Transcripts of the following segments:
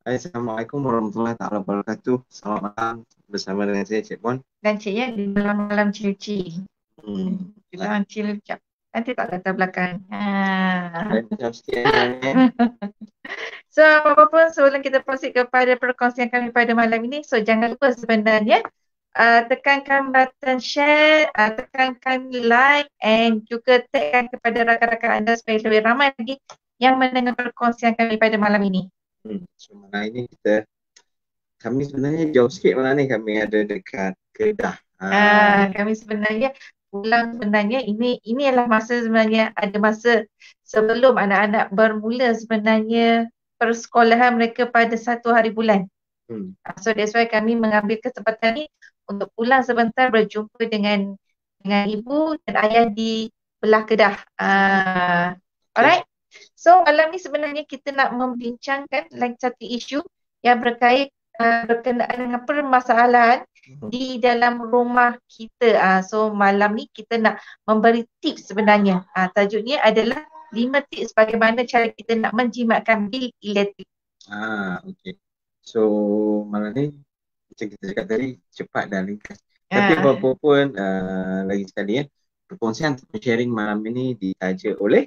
Assalamualaikum warahmatullahi taala wabarakatuh. Selamat malam bersama dengan saya Cik Bon. Dan Cik ya di malam-malam cici. Kita Lah, chill sekejap. Nanti tak kata belakang. lain macam sikit ni. So, apa-apa pun sebelum kita proceed kepada perkongsian kami pada malam ini, so jangan lupa sebenarnya tekankan button share, tekankan like and juga tagkan kepada rakan-rakan anda supaya lebih ramai lagi yang mendengar perkongsian kami pada malam ini. So malam ini kami sebenarnya jauh sikit malam ni, kami ada dekat Kedah. Kami sebenarnya pulang sebenarnya ini adalah masa sebenarnya ada masa sebelum anak-anak bermula sebenarnya persekolahan mereka pada satu hari bulan. So that's why kami mengambil kesempatan ni untuk pulang sebentar berjumpa dengan ibu dan ayah di belah Kedah. Alright. So malam ni sebenarnya kita nak membincangkan lagi satu isu yang berkenaan dengan permasalahan di dalam rumah kita. So malam ni kita nak memberi tips sebenarnya. Tajuknya adalah 5 tips bagaimana cara kita nak menjimatkan bil elektrik. Okay. So malam ni macam kita cakap tadi, cepat dan ringkas. Tapi apa pun lagi sekali perkongsian ataupun sharing malam ini ditaja oleh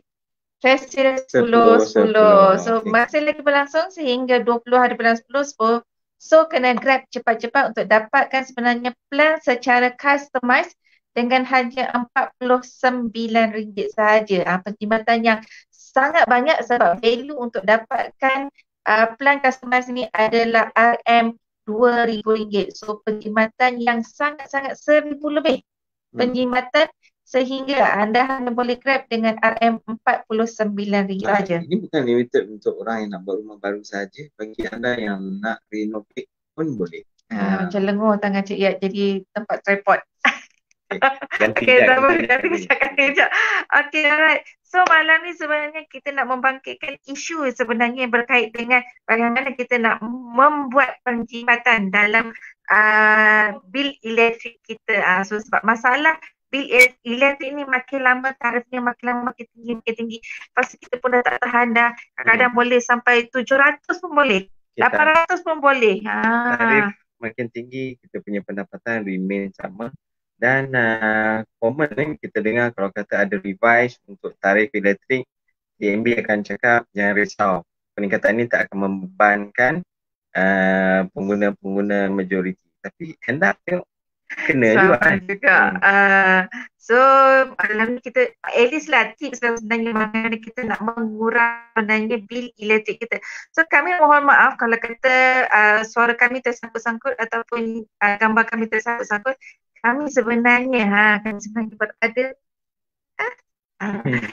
Festival 10-10. So masih lagi berlangsung sehingga 20 hari bulan 10. So kena grab cepat-cepat untuk dapatkan sebenarnya plan secara customize dengan hanya RM49 sahaja. Perkhidmatan yang sangat banyak sebab value untuk dapatkan plan customize ni adalah RM2,000. So perkhidmatan yang sangat-sangat 1,000 lebih perkhidmatan sehingga anda hanya boleh grab dengan RM49 saja. Ini bukan limited untuk orang yang nak buat rumah baru saja. Bagi anda yang nak renovate pun boleh. Macam lengur tangan Cik Yat jadi tempat tripod. Ganti kejap. Okay, alright. So malam ni sebenarnya kita nak membangkitkan isu sebenarnya yang berkait dengan bagaimana kita nak membuat penjimatan dalam bil elektrik kita. So sebab masalah bil elektrik ni makin lama tarifnya makin lama makin tinggi. Lepas kita pun dah tak tahan dah. Kadang-kadang boleh sampai 700 pun boleh. 800 pun boleh. Tarif makin tinggi, kita punya pendapatan remain sama. Dan common kita dengar kalau kata ada revise untuk tarif elektrik, DNB akan cakap jangan risau, peningkatan ini tak akan membebankan pengguna-pengguna majoriti. Tapi end up tengok kena juga. So malam ni kita at least lah tips sebenarnya bagaimana kita nak mengurang sebenarnya bil elektrik kita. So kami mohon maaf kalau kata suara kami tersangkut-sangkut ataupun gambar kami tersangkut-sangkut. Kami sebenarnya berada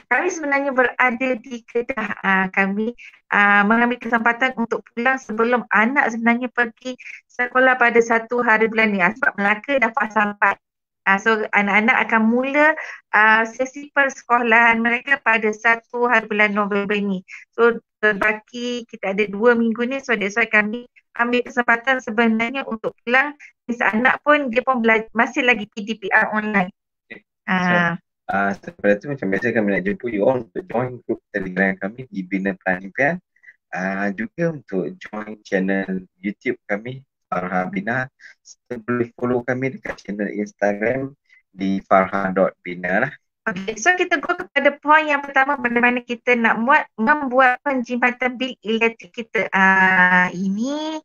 kami sebenarnya berada di Kedah. Kami mengambil kesempatan untuk pulang sebelum anak sebenarnya pergi sekolah pada satu hari bulan ni. Sebab Melaka dah fasa 4. So anak-anak akan mula sesi persekolahan mereka pada satu hari bulan November ni. So terbaki kita ada 2 minggu ni. So that's why kami ambil kesempatan sebenarnya untuk pulang. Anak pun dia pun masih lagi PDPR online. Seperti itu macam biasa kami nak jemput you all untuk join group Telegram kami di Bina Plan Impian. Juga untuk join channel YouTube kami Farha Bina. Boleh follow kami dekat channel Instagram di farha.bina lah. Okay, so kita go kepada poin yang pertama, bagaimana kita nak membuat penjimatan bil elektrik kita. Ini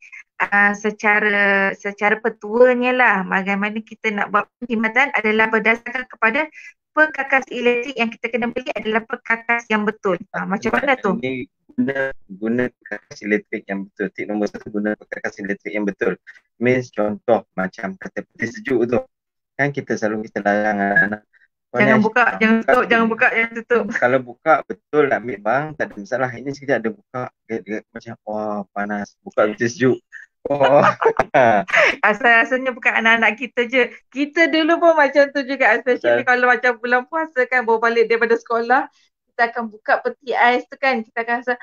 secara petuanya lah, bagaimana kita nak buat penjimatan adalah berdasarkan kepada perkakas elektrik yang kita kena beli adalah perkakas yang betul. Macam mana tu? Guna perkakas elektrik yang betul. Tip nombor 1, guna perkakas elektrik yang betul. Means contoh macam kata peti sejuk tu. Kan kita selalu larang anak-anak. Jangan buka, jangan tutup. Kalau buka betul ambil bang, tak ada masalah. Ini sekejap ada buka, macam wah panas, buka peti sejuk. Asal-asalnya bukan anak-anak kita je. Kita dulu pun macam tu juga. Especially kalau macam bulan puasa kan, bawa balik daripada sekolah, kita akan buka peti ais tu kan. Kita akan rasa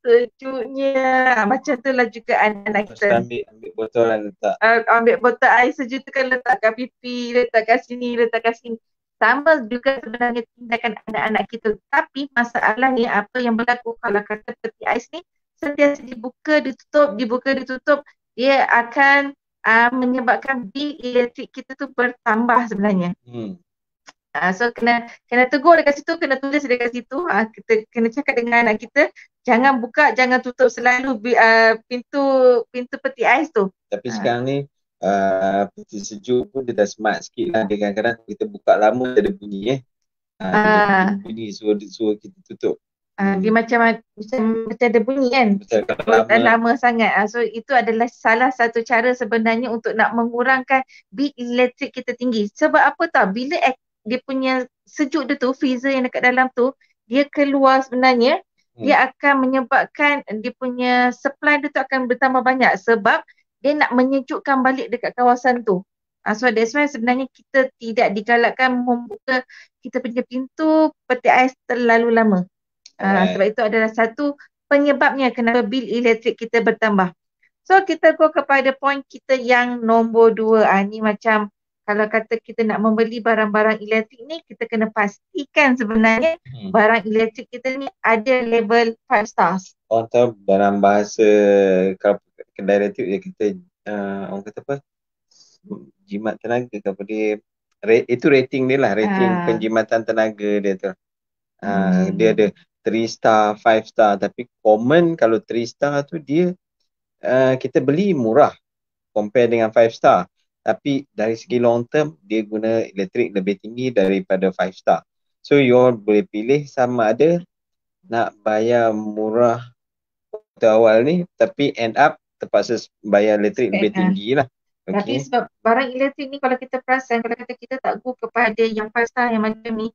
sejuknya. Macam tu lah juga anak-anak kita. Ambil botol dan letak. Ambil botol ais sejuk tu kan, letak kat pipi, letak kat sini, letak kat sini. Sama juga sebenarnya tindakan anak-anak kita. Tapi masalahnya apa yang berlaku kalau kata peti ais ni sentiasa dibuka, ditutup, dia akan menyebabkan bil elektrik kita tu bertambah sebenarnya. So kena tegur dekat situ, kena tulis dekat situ. Kita kena cakap dengan anak kita, jangan buka, jangan tutup selalu pintu peti ais tu. Tapi sekarang ni peti sejuk pun dia dah smart sikit lah. Dia kadang-kadang kita buka lama dia ada bunyi dia bunyi suruh kita tutup. Dia macam ada bunyi kan. Betul, Dah lama sangat. So itu adalah salah satu cara sebenarnya untuk nak mengurangkan bil elektrik kita tinggi. Sebab apa tau, bila dia punya sejuk dia tu, freezer yang dekat dalam tu, dia keluar sebenarnya, dia akan menyebabkan dia punya supply dia tu akan bertambah banyak sebab dia nak menyejukkan balik dekat kawasan tu. So that's why sebenarnya kita tidak digalakkan membuka kita punya pintu peti ais terlalu lama. Sebab itu adalah satu penyebabnya kenapa bil elektrik kita bertambah. So kita go kepada poin kita yang nombor 2. Ni macam kalau kata kita nak membeli barang-barang elektrik ni, kita kena pastikan sebenarnya barang elektrik kita ni ada level 5 stars. Orang tahu dalam bahasa kalau kedai elektrik dia kata orang kata apa? Jimat tenaga ke apa dia? Itu rating dia lah, rating penjimatan tenaga dia tu. Dia ada 3 star, 5 star, tapi common kalau 3 star tu dia kita beli murah compare dengan 5 star. Tapi dari segi long term, dia guna elektrik lebih tinggi daripada 5 star. So, you all boleh pilih sama ada nak bayar murah waktu awal ni, tapi end up terpaksa bayar elektrik lebih tinggi lah. Tapi sebab barang elektrik ni kalau kita perasan, kalau kata kita tak go kepada yang 5 star yang macam ni,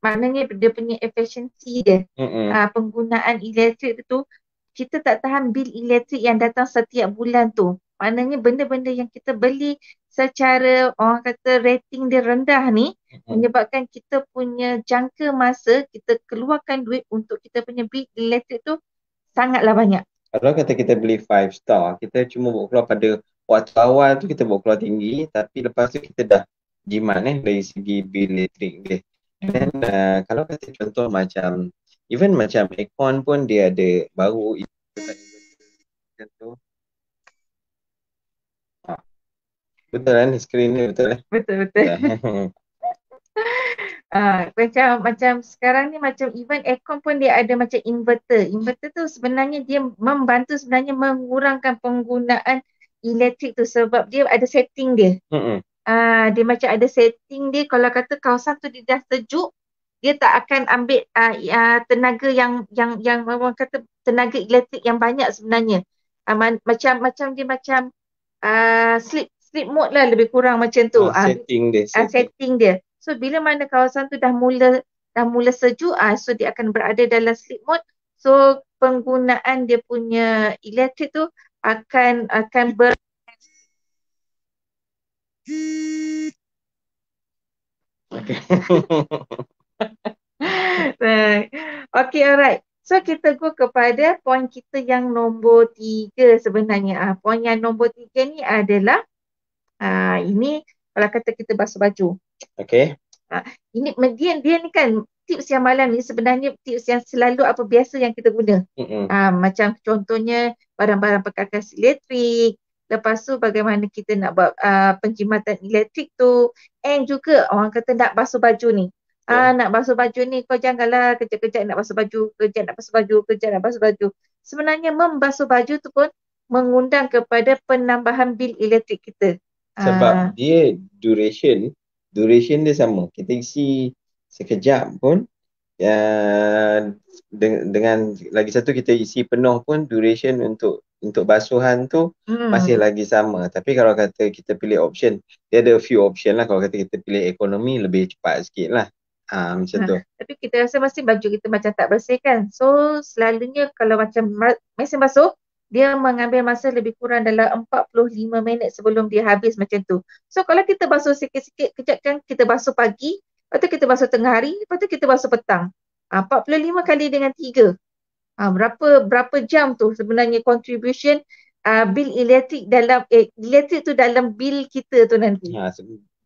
maknanya dia punya efisiensi dia. Penggunaan elektrik tu, kita tak tahan bil elektrik yang datang setiap bulan tu. Maknanya benda-benda yang kita beli secara orang kata rating dia rendah ni menyebabkan kita punya jangka masa kita keluarkan duit untuk kita punya bil elektrik tu sangatlah banyak. Kalau kata kita beli 5 star, kita cuma buat keluar pada waktu awal tu kita buat keluar tinggi, tapi lepas tu kita dah jimat dari segi bil elektrik dia. Dan kalau kata contoh macam even macam aircon pun dia ada baru contoh. Betul kan skrin ni, betul kan? Betul. Macam sekarang ni macam even aircon pun dia ada macam inverter. Inverter tu sebenarnya dia membantu sebenarnya mengurangkan penggunaan elektrik tu sebab dia ada setting dia. Dia macam ada setting dia, kalau kata kawasan tu dia dah sejuk, dia tak akan ambil tenaga yang orang kata tenaga elektrik yang banyak sebenarnya. Macam dia macam sleep mode lah lebih kurang macam tu. Setting dia. So bila mana kawasan tu dah mula sejuk, so dia akan berada dalam sleep mode. So penggunaan dia punya elektrik tu akan Okay, alright. So kita go kepada poin kita yang nombor 3 sebenarnya. Poin yang nombor 3 ni adalah ini kalau kata kita basuh baju. Okay. Ini dia ni kan tips yang malam ni sebenarnya tips yang selalu biasa yang kita guna. Macam contohnya barang-barang perkakas elektrik. Lepas tu bagaimana kita nak buat penjimatan elektrik tu. And juga orang kata nak basuh baju ni. Nak basuh baju ni, kau janganlah kejap-kejap nak basuh baju, kejap nak basuh baju. Sebenarnya membasuh baju tu pun mengundang kepada penambahan bil elektrik kita. Sebab dia duration dia sama. Kita isi sekejap pun dengan lagi satu kita isi penuh pun duration untuk basuhan tu masih lagi sama. Tapi kalau kata kita pilih option, dia ada few option lah. Kalau kata kita pilih ekonomi lebih cepat sikit lah. Macam tu. Tapi kita rasa masih baju kita macam tak bersih kan. So selalunya kalau macam mesin basuh, dia mengambil masa lebih kurang dalam 45 minit sebelum dia habis macam tu. So kalau kita basuh sikit-sikit, kejap kan kita basuh pagi, lepas tu kita basuh tengah hari, lepas tu kita basuh petang. 45 kali dengan 3. Berapa jam tu sebenarnya contribution bil elektrik dalam elektrik tu dalam bil kita tu nanti.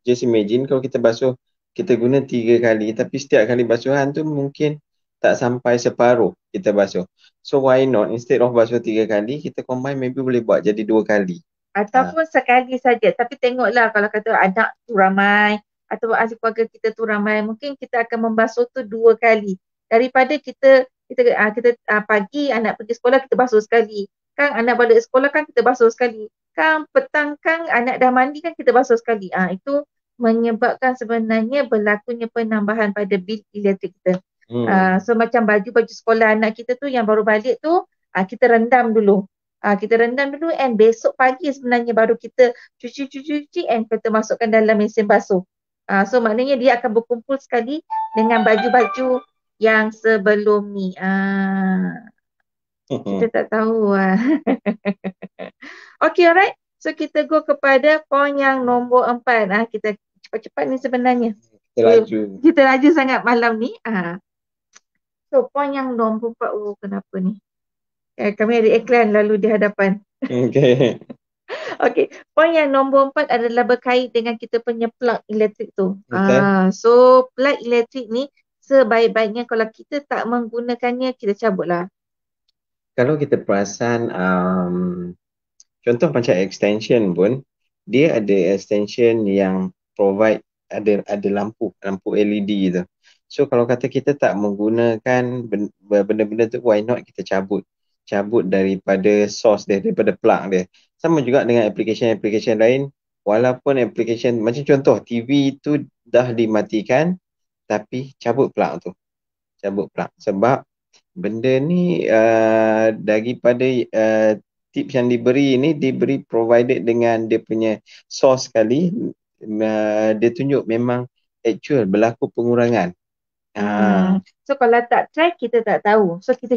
Just imagine kalau kita basuh, kita guna 3 kali, tapi setiap kali basuhan tu mungkin tak sampai separuh kita basuh. So why not instead of basuh 3 kali, kita combine maybe boleh buat jadi 2 kali. Ataupun sekali saja. Tapi tengoklah kalau kata anak tu ramai atau ahli keluarga kita tu ramai, mungkin kita akan membasuh tu 2 kali. Daripada kita pagi anak pergi sekolah kita basuh sekali. Kan anak balik sekolah kan kita basuh sekali. Kan petang kan anak dah mandi kan kita basuh sekali. Itu menyebabkan sebenarnya berlakunya penambahan pada bil elektrik kita. So macam baju-baju sekolah anak kita tu yang baru balik tu kita rendam dulu. Kita rendam dulu and besok pagi sebenarnya baru kita cuci and kita masukkan dalam mesin basuh. So maknanya dia akan berkumpul sekali dengan baju-baju yang sebelum ni. Kita tak tahu. Okay, alright. So kita go kepada poin yang nombor 4. Kita cepat-cepat ni sebenarnya. Kita laju sangat malam ni. So poin yang nombor 4. Kenapa ni? Kami ada iklan lalu di hadapan. Okay. Okay, poin yang nombor 4 adalah berkait dengan kita punya plug elektrik tu. So plug elektrik ni sebaik-baiknya kalau kita tak menggunakannya, kita cabutlah. Kalau kita perasan, contoh macam extension pun, dia ada extension yang provide ada lampu LED tu. So kalau kata kita tak menggunakan benda-benda tu, why not kita cabut daripada source dia, daripada plug dia. Sama juga dengan application lain, walaupun application macam contoh TV tu dah dimatikan, tapi cabut plug tu. Sebab benda ni daripada tips yang diberi provided dengan dia punya source sekali, dia tunjuk memang actual berlaku pengurangan. So kalau tak try, kita tak tahu. So kita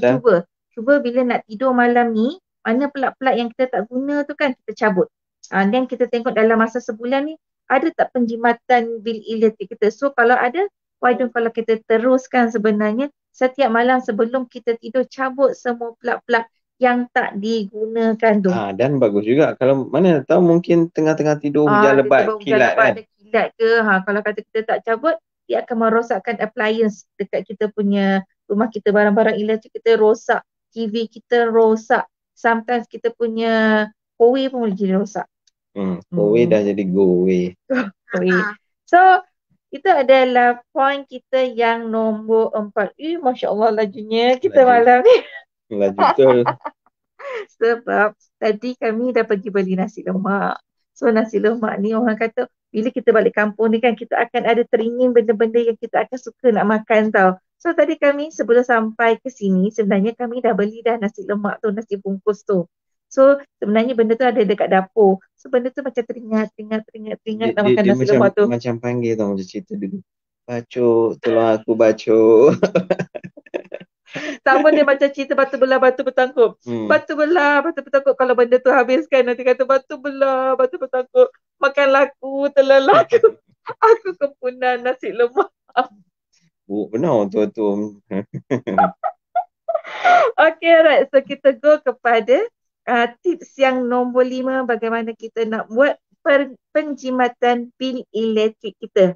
cuba bila nak tidur malam ni, mana plug-plug yang kita tak guna tu kan kita cabut. Dan kita tengok dalam masa sebulan ni ada tak penjimatan bil elektrik kita. So kalau ada, why don't kalau kita teruskan sebenarnya setiap malam sebelum kita tidur cabut semua plug-plug yang tak digunakan tu. Dan bagus juga kalau mana tahu mungkin tengah-tengah tidur hujan lebat kilat kan. Kilat ke. Kalau kata kita tak cabut, dia akan merosakkan appliance dekat kita punya rumah kita, barang-barang elektrik kita rosak, TV kita rosak, sometimes kita punya kowe pun boleh jadi rosak. Kowe dah jadi go away. So itu adalah poin kita yang nombor 4. Masya Allah lajunya kita malam ni. Laju betul. Sebab tadi kami dah pergi beli nasi lemak. So nasi lemak ni orang kata bila kita balik kampung ni kan kita akan ada teringin benda-benda yang kita akan suka nak makan tau. So tadi kami sebelum sampai ke sini sebenarnya kami dah beli dah nasi lemak tu, nasi bungkus tu. So sebenarnya benda tu ada dekat dapur. So benda tu macam teringat nak makan nasi lemak tu. Macam panggil tau, macam cerita dulu. Bacuk, tolong aku bacuk. Sama dia macam cerita batu belah batu bertangkup. Batu belah batu bertangkup, kalau benda tu habiskan nanti kata batu belah batu bertangkup. Makan laku, telan laku. Aku kepunan nasi lemak. Benar tu. Okay, alright. So kita go kepada tips yang nombor 5, bagaimana kita nak buat penjimatan bil elektrik kita.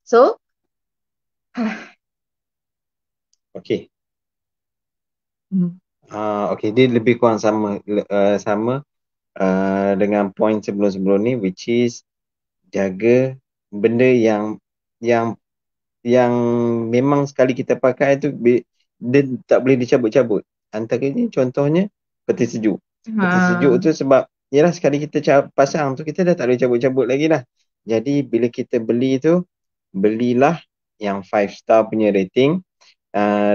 So okay. Okay, dia lebih kurang sama dengan poin sebelum-sebelum ni, which is jaga benda yang memang sekali kita pakai tu dia tak boleh dicabut-cabut. Antaranya contohnya peti sejuk. Peti sejuk tu sebab yalah sekali kita pasang tu kita dah tak boleh cabut-cabut lagi dah. Jadi bila kita beli tu, belilah yang 5 star punya rating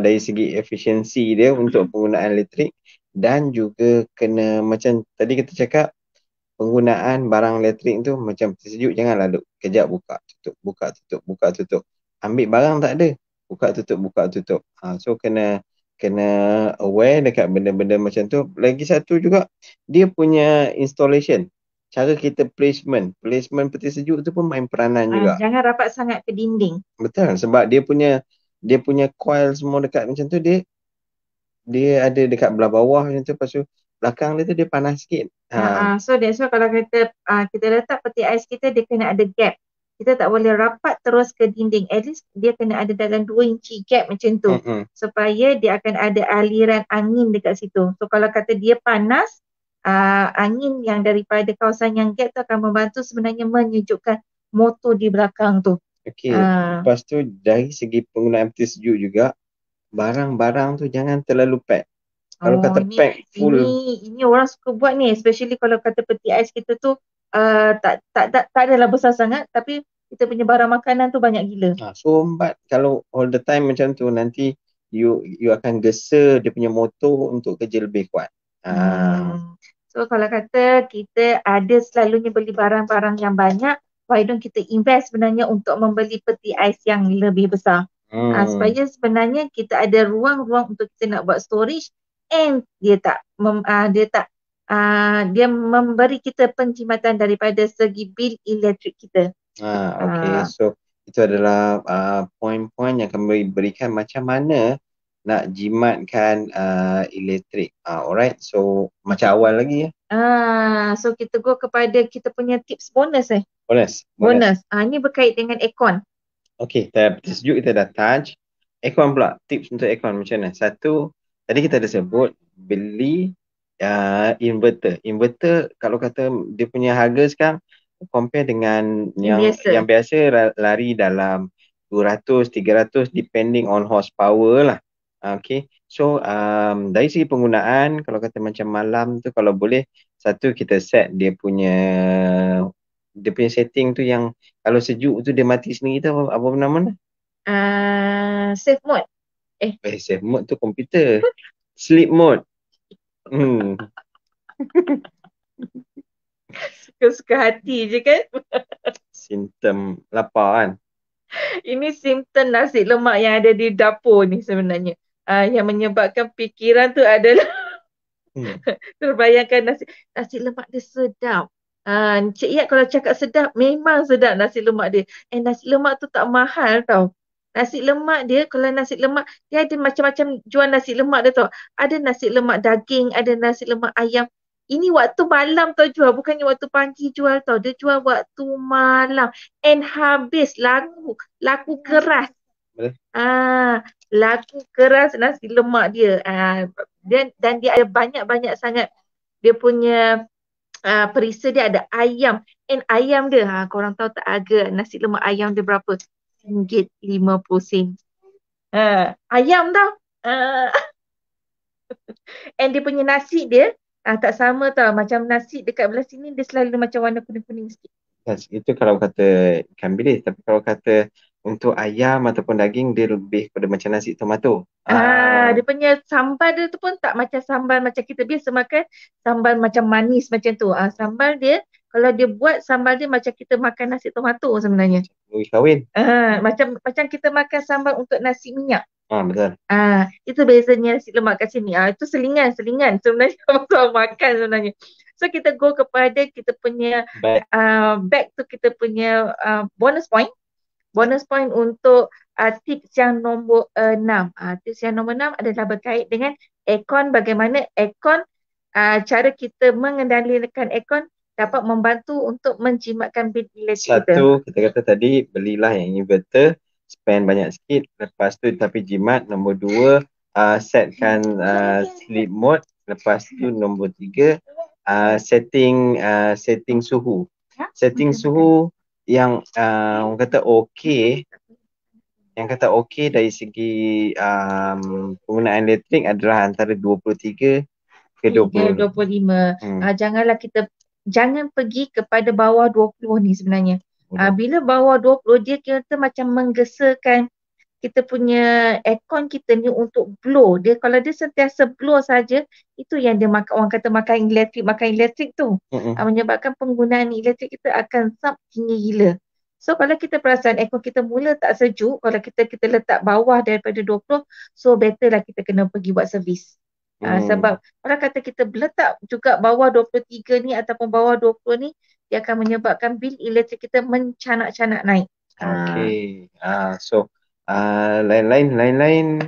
dari segi efisiensi dia untuk penggunaan elektrik, dan juga kena macam tadi kita cakap, penggunaan barang elektrik tu macam peti sejuk janganlah duk kejap buka tutup. Ambil barang tak ada, buka tutup. So kena aware dekat benda-benda macam tu. Lagi satu juga, dia punya installation, cara kita placement peti sejuk tu pun main peranan juga. Jangan rapat sangat ke dinding. Betul, sebab dia punya coil semua dekat macam tu, dia ada dekat belah bawah macam tu, lepas tu belakang dia tu dia panas sikit. So that's why kalau kita letak peti ais kita, dia kena ada gap. Kita tak boleh rapat terus ke dinding. At least dia kena ada dalam 2 inci gap macam tu. Supaya dia akan ada aliran angin dekat situ. So kalau kata dia panas, angin yang daripada kawasan yang gap tu akan membantu sebenarnya menyejukkan motor di belakang tu. Okey, lepas tu dari segi penggunaan peti sejuk juga, barang-barang tu jangan terlalu pack. Kalau kata pack full. Ini orang suka buat ni, especially kalau kata peti ais kita tu tak adalah besar sangat, tapi kita punya barang makanan tu banyak gila. So kalau all the time macam tu, nanti you akan gesa dia punya motor untuk kerja lebih kuat. So kalau kata kita ada selalunya beli barang-barang yang banyak, why don't kita invest sebenarnya untuk membeli peti ais yang lebih besar. Supaya sebenarnya kita ada ruang-ruang untuk kita nak buat storage, and dia memberi kita penjimatan daripada segi bil elektrik kita. Okay, so itu adalah poin-poin yang kami berikan macam mana nak jimatkan elektrik. Alright, so macam awal lagi ya. So kita go kepada kita punya tips bonus. Bonus. Ini berkait dengan aircon. Okay, peti sejuk kita dah touch. Aircon pula, tips untuk aircon macam mana? Satu, tadi kita ada sebut beli inverter. Inverter kalau kata dia punya harga sekarang compare dengan yang biasa lari dalam 200, 300 depending on horsepower lah. Okay, so dari segi penggunaan, kalau kata macam malam tu, kalau boleh, satu kita set dia punya setting tu yang kalau sejuk tu dia mati sendiri tu, apa nama? Safe mode. Safe mode tu komputer. Sleep mode. Suka hati je kan. Simptom lapar kan. Ini simptom nasi lemak yang ada di dapur ni sebenarnya. Yang menyebabkan fikiran tu adalah terbayangkan nasi lemak dia sedap. Encik Yat kalau cakap sedap, memang sedap nasi lemak dia. Nasi lemak tu tak mahal tau. Nasi lemak dia, kalau nasi lemak, dia ada macam-macam jual nasi lemak dia tau. Ada nasi lemak daging, ada nasi lemak ayam. Ini waktu malam tau jual, bukannya waktu pagi jual tau. Dia jual waktu malam. And habis, laku keras. Laku keras nasi lemak dia. Dan dia ada banyak-banyak sangat. Dia punya perisa dia ada ayam. And ayam dia, korang tahu tak harga nasi lemak ayam dia berapa? RM50. Ayam tau. And dia punya nasi dia tak sama tau. Macam nasi dekat belah sini dia selalu macam warna kuning-kuning sikit. Itu kalau kata ikan bilis. Tapi kalau kata untuk ayam ataupun daging, dia lebih kepada macam nasi tomato. Dia punya sambal dia tu pun tak macam sambal macam kita biasa makan. Sambal macam manis macam tu. Sambal dia, kalau dia buat sambal dia macam kita makan nasi tomato sebenarnya. Kahwin. Macam kita makan sambal untuk nasi minyak. Betul. Itu bezanya nasi lemak kat sini. Itu selingan sebenarnya untuk makan sebenarnya. So kita go kepada kita punya back to kita punya bonus point. Bonus point untuk tips yang nombor 6. Tips yang nombor 6 adalah berkait dengan aircon. Bagaimana aircon, cara kita mengendalikan aircon dapat membantu untuk menjimatkan bil elektrik kita. Satu, kita kata tadi, belilah yang inverter, spend banyak sikit. Lepas tu tapi jimat. Nombor 2, setkan sleep mode. Lepas tu nombor 3, setting suhu. Setting suhu yang orang kata okey. Yang kata okey dari segi penggunaan elektrik adalah antara 23 ke 25. Jangan pergi kepada bawah 20 ni sebenarnya. Bila bawah 20, dia kata macam menggesakan kita punya aircon kita ni untuk blow. Kalau dia sentiasa blow saja, itu yang dia orang kata makan elektrik tu. Menyebabkan penggunaan elektrik kita akan tinggi gila. So kalau kita perasan aircon kita mula tak sejuk, kalau kita letak bawah daripada 20, so better lah kita kena pergi buat servis. Sebab orang kata kita letak juga bawah 23 ni ataupun bawah 20 ni, dia akan menyebabkan bil elektrik kita mencanak-canak naik. Okay. So lain-lain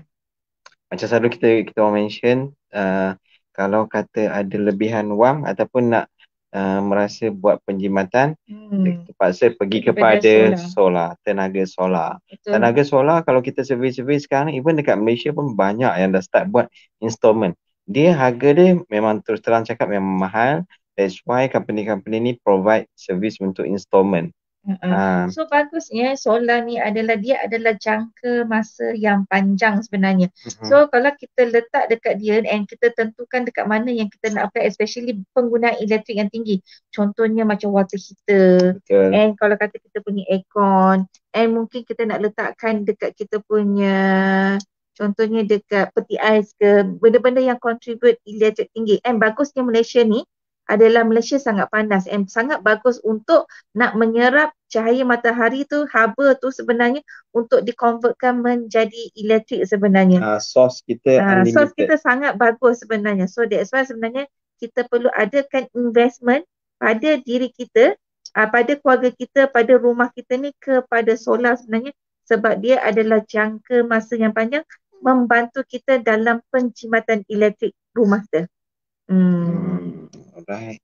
macam selalu kita orang mention, kalau kata ada lebihan wang ataupun nak merasa buat penjimatan, terpaksa pergi Daripada kepada solar. tenaga solar. Betul. Tenaga solar kalau kita survey-survey sekarang, even dekat Malaysia pun banyak yang dah start buat installment. Dia harga dia memang terus terang cakap memang mahal. That's why company-company ni provide service untuk installment. So bagusnya solar ni dia adalah jangka masa yang panjang sebenarnya. So kalau kita letak dekat dia and kita tentukan dekat mana yang kita nak apply, especially penggunaan elektrik yang tinggi. Contohnya macam water heater. Betul. And kalau kata kita punya aircon, and mungkin kita nak letakkan dekat kita punya, contohnya dekat peti ais ke, benda-benda yang contribute elektrik tinggi. And bagusnya Malaysia ni adalah Malaysia sangat panas and sangat bagus untuk nak menyerap cahaya matahari tu, haba tu sebenarnya untuk dikonvertkan menjadi elektrik sebenarnya. Source kita unlimited. Source kita sangat bagus sebenarnya. So that's why sebenarnya kita perlu adakan investment pada diri kita, pada keluarga kita, pada rumah kita ni kepada solar sebenarnya, sebab dia adalah jangka masa yang panjang membantu kita dalam penjimatan elektrik rumah kita. Alright.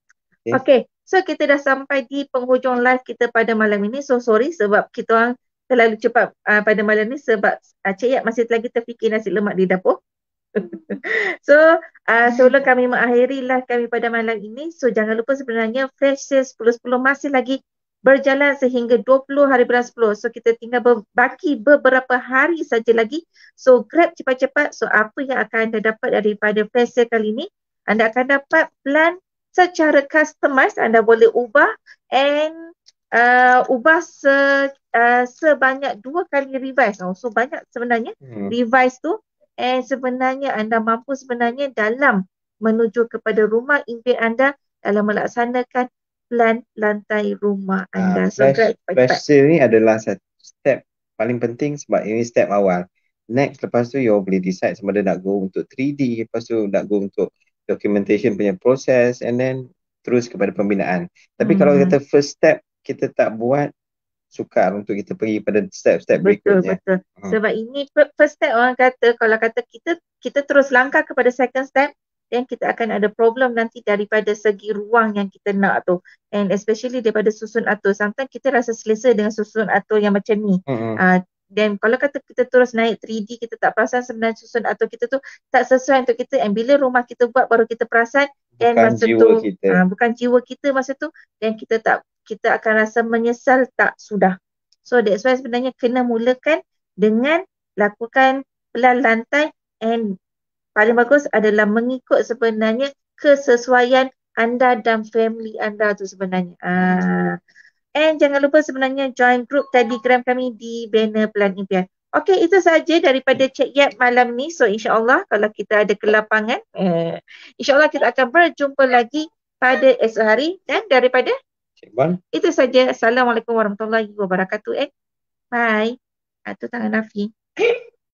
Okay, so kita dah sampai di penghujung live kita pada malam ini. So sorry sebab kita orang terlalu cepat pada malam ni sebab Cik Yat masih lagi terfikir nasi lemak di dapur. So sebelum kami mengakhiri live kami pada malam ini, so jangan lupa sebenarnya flash sale 10.10 masih lagi berjalan sehingga 20 hari bulan 10. So kita tinggal baki beberapa hari saja lagi. So grab cepat-cepat. So apa yang akan anda dapat daripada flash sale kali ini? Anda akan dapat plan secara customize, anda boleh ubah and ubah sebanyak 2 kali revise. So banyak sebenarnya revise tu, and sebenarnya anda mampu sebenarnya dalam menuju kepada rumah impian anda dalam melaksanakan plan lantai rumah anda. Flash sale ni adalah satu step paling penting sebab ini step awal. Next, lepas tu you boleh decide sama ada nak go untuk 3D, lepas tu nak go untuk documentation punya proses, and then terus kepada pembinaan. Tapi kalau kata first step kita tak buat, sukar untuk kita pergi pada step-step berikutnya. Betul. Sebab ini first step, orang kata kalau kata kita terus langkah kepada second step, then kita akan ada problem nanti daripada segi ruang yang kita nak tu, and especially daripada susun atur. Sometimes kita rasa selesa dengan susun atur yang macam ni. Dan kalau kata kita terus naik 3D, kita tak perasan sebenarnya susun atur kita tu tak sesuai untuk kita, and bila rumah kita buat baru kita perasan, dan masa tu bukan jiwa kita masa tu, dan kita akan rasa menyesal tak sudah. So that's why sebenarnya kena mulakan dengan lakukan plan lantai, and paling bagus adalah mengikut sebenarnya kesesuaian anda dan family anda tu sebenarnya. And jangan lupa sebenarnya join group Telegram kami di banner Plan Impian. Okey, itu sahaja daripada Cik Yat malam ni. So insyaAllah kalau kita ada kelapangan, insyaAllah kita akan berjumpa lagi pada esok hari. Dan daripada Cik Bon, itu saja. Assalamualaikum warahmatullahi wabarakatuh. Bye. Itu tangan Nafi.